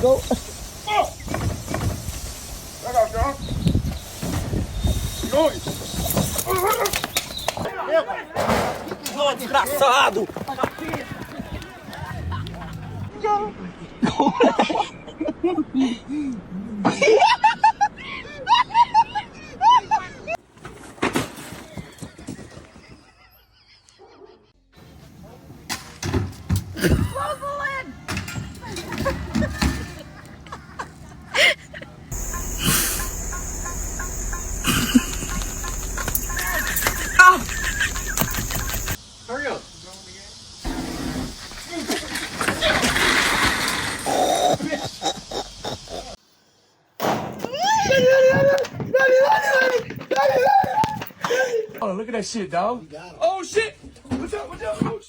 go. Back off, John. Going. Ô, desgraçado! Hurry up. Oh, look at that shit, dog. Oh, shit. What's up? What's up? Oh,